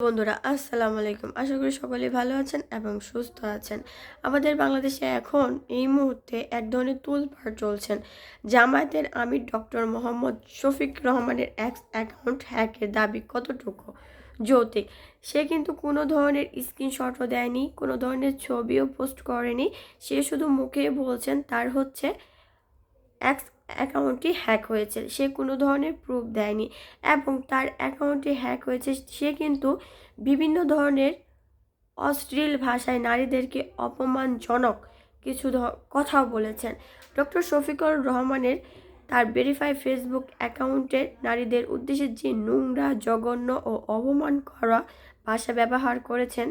বন্ধুরা আসসালামু আলাইকুম। আশা করি সকলেই ভালো আছেন এবং সুস্থ আছেন। আমাদের বাংলাদেশে এখন এই মুহূর্তে এক ধরনের তোলপাড় চলছেন। জামায়াতের আমির ডক্টর মোহাম্মদ শফিক রহমানের এক্স অ্যাকাউন্ট হ্যাকের দাবি কতটুকু যৌক্তিক? সে কিন্তু কোনো ধরনের স্ক্রিনশটও দেয়নি, কোনো ধরনের ছবিও পোস্ট করেনি। সে শুধু মুখে বলছেন তার এক্স অ্যাকাউন্টটি হ্যাক হয়েছে। সে কোনো ধরনের প্রুফ দেয়নি এবং তার অ্যাকাউন্টটি হ্যাক হয়েছে। সে কিন্তু বিভিন্ন ধরনের অশ্লীল ভাষায় নারীদেরকে অপমানজনক কিছু কথাও বলেছেন। ডক্টর শফিকুর রহমানের তার ভেরিফাই ফেসবুক অ্যাকাউন্টে নারীদের উদ্দেশ্যে যে নোংরা, জঘন্য ও অপমান করা ভাষা ব্যবহার করেছেন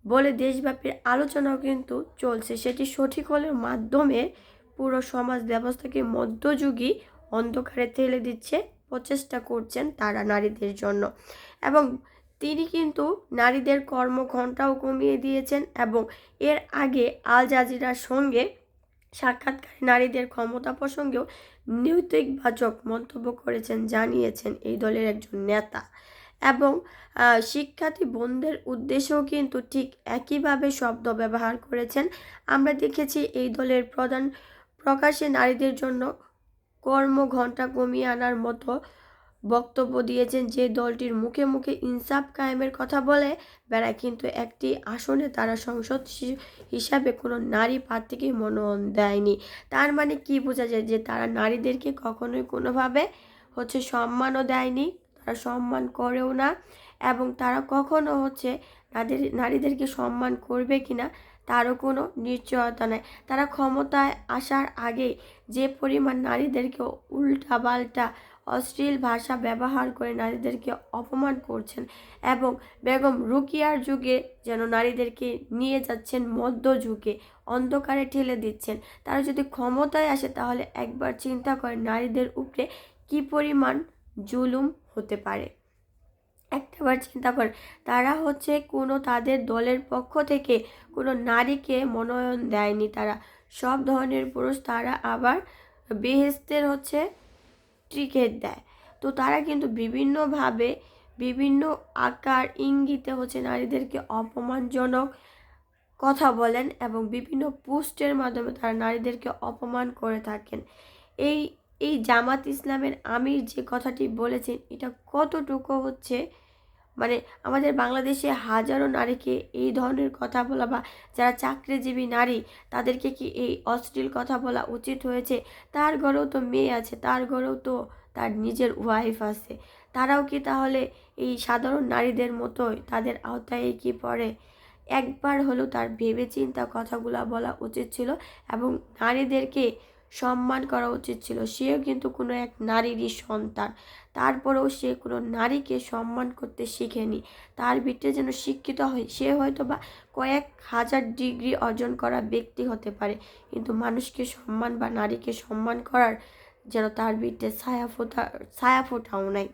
বলে দেশব্যাপী আলোচনাও কিন্তু চলছে। সেটি সঠিক হলের মাধ্যমে পুরো সমাজ ব্যবস্থাকে মধ্যযুগী অন্ধকারে ঠেলে দিচ্ছে প্রচেষ্টা করছেন তারা নারীদের জন্য। এবং তিনি কিন্তু নারীদের কর্মঘণ্টাও কমিয়ে দিয়েছেন এবং এর আগে আল জাজিরার সঙ্গে সাক্ষাৎকারে নারীদের ক্ষমতা প্রসঙ্গেও নৈতিকবাচক মন্তব্য করেছেন, জানিয়েছেন এই দলের একজন নেতা। এবং শিক্ষার্থী বোনদের উদ্দেশ্যেও কিন্তু ঠিক একইভাবে শব্দ ব্যবহার করেছেন। আমরা দেখেছি এই দলের প্রধান প্রকাশ্যে নারীদের জন্য কর্মঘণ্টা কমিয়ে আনার মতো বক্তব্য দিয়েছেন। যে দলটির মুখে মুখে ইনসাফ কায়েমের কথা বলে বেড়ায়, কিন্তু একটি আসনে তারা সংসদ হিসাবে কোনো নারী প্রার্থীকে মনোনয়ন দেয়নি। তার মানে কি বোঝা যায়? যে তারা নারীদেরকে কখনোই কোনোভাবে সম্মানও দেয়নি, তারা সম্মান করেও না এবং তারা কখনো নারীদেরকে সম্মান করবে কিনা তারও কোনো নিশ্চয়তা নেই। তারা ক্ষমতায় আসার আগে যে পরিমাণ নারীদেরকে উল্টাপাল্টা অশ্লীল ভাষা ব্যবহার করে নারীদেরকে অপমান করছেন এবং বেগম রুকিয়ার যুগে যেন নারীদেরকে নিয়ে যাচ্ছেন মধ্যযুগে, অন্ধকারে ঠেলে দিচ্ছেন। তারা যদি ক্ষমতায় আসে তাহলে একবার চিন্তা করেন নারীদের উপরে কি পরিমাণ জুলুম হতে পারে। একটাবার চিন্তা করেন, তারা কোনো তাদের দলের পক্ষ থেকে কোনো নারীকে মনোনয়ন দেয়নি। তারা সব ধরনের পুরুষ তারা আবার বেহেশতের টিকিট দেয়। তো তারা কিন্তু বিভিন্নভাবে বিভিন্ন আকার ইঙ্গিতে নারীদেরকে অপমানজনক কথা বলেন এবং বিভিন্ন পোস্টের মাধ্যমে তারা নারীদেরকে অপমান করে থাকেন। এই এই জামাত ইসলামের আমির যে কথাটি বলেছেন এটা কতটুকু মানে আমাদের বাংলাদেশে হাজারো নারীকে এই ধরনের কথা বলা বা যারা চাকরিজীবী নারী তাদেরকে কি এই অশ্লীল কথা বলা উচিত হয়েছে? তার ঘরেও তো মেয়ে আছে, তার ঘরেও তো তার নিজের ওয়াইফ আছে। তারাও কি তাহলে এই সাধারণ নারীদের মতোই তাদের আওতায় কি পড়ে? একবার হলেও তার ভেবেচিন্তে কথাগুলো বলা উচিত ছিল এবং নারীদেরকে সম্মান করা উচিত ছিল। সেও কিন্তু কোনো এক নারীরই সন্তান, তারপরেও সে কোনো নারীকে সম্মান করতে শিখেনি। তার ভিতরে যেন শিক্ষিত হয়, সে হয়তো বা কয়েক হাজার ডিগ্রি অর্জন করা ব্যক্তি হতে পারে, কিন্তু মানুষকে সম্মান বা নারীকে সম্মান করার যেন তার ভিতরে ছায়া ফোটাও নাই।